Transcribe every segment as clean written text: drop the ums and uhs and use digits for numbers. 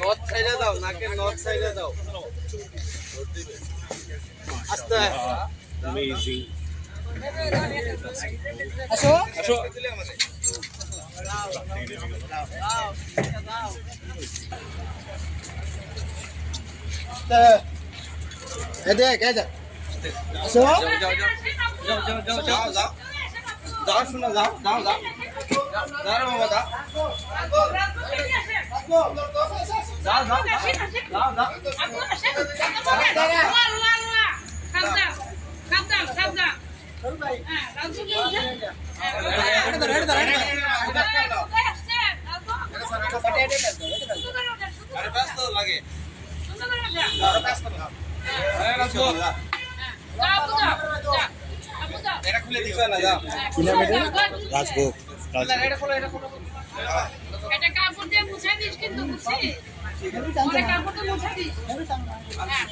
North সাইডে দাও, নাকের নর্থ সাইডে দাও। আস্তে অ্যামেজিং। আসো আসো। দেখ আসো। যাও যাও যাও যাও যাও যাও যাও যাও, শোনো, যাও যাও যাও যাও রে বাবা, যাও যাও যাও যাও যাও। লাগে এটা খুলে দিছ না, যাও। রাজভোগ, এটা খোলো, এটা খোলো। এটা কাপড় দিয়ে মুছে দিস কিন্তু, বুঝছিস? ওরে কাপড় দিয়ে মুছে দিস। হ্যাঁ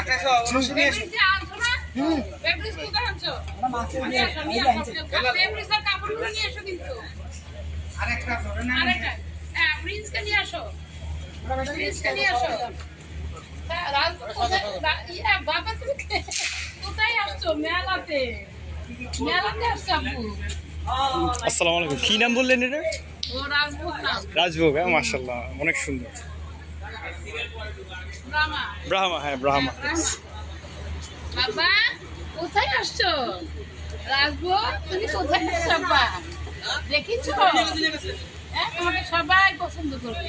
আকাশ অনুষ্ঠিত ফেব্রিক্স আনছো না? ফেব্রিক্স কোথায় আনছো? নিয়ে আসো। ফেব্রিক্সের কাপড়গুলো নিয়ে এসো কিন্তু। আরেকটা ধরে না, আরেকটা। হ্যাঁ, প্রিন্সকে নিয়ে আসো। প্রিন্সকে নিয়ে আসো। রাজ কোথায়? বাবা তুমি কোথায় আসছো? মেলাতে। মেলাতে আসছো আপু। আসসালামু আলাইকুম। কি নাম বললেন এটা? ও রাজভোগ না। রাজভোগ, হ্যাঁ মাশাআল্লাহ, অনেক সুন্দর। ব্রাহ্মা। ব্রাহ্মা, হ্যাঁ ব্রাহ্মা। বাবা কোথায় আসছো? রাজভোগ তুমি কোথায় আসছো বাবা? দেখিছো? হ্যাঁ, তোমাকে সবাই পছন্দ করবে।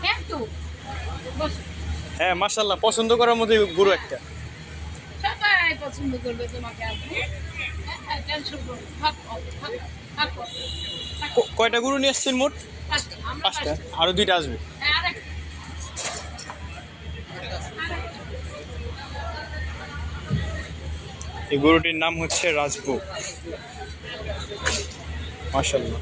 হ্যাঁ তো বসো। হ্যাঁ মাশাআল্লাহ, পছন্দ করার মতো গরু একটা। সবাই পছন্দ করবে তোমাকে আপু। হ্যাঁ, টেনশন করো না। থাকো। কয়টা গরু নিয়ে আসছেন মোট? পাঁচটা, আরো দুইটা আসবে। হ্যাঁ, আরেকটা। এই গরুটির নাম হচ্ছে রাজভোগ, মাশাআল্লাহ।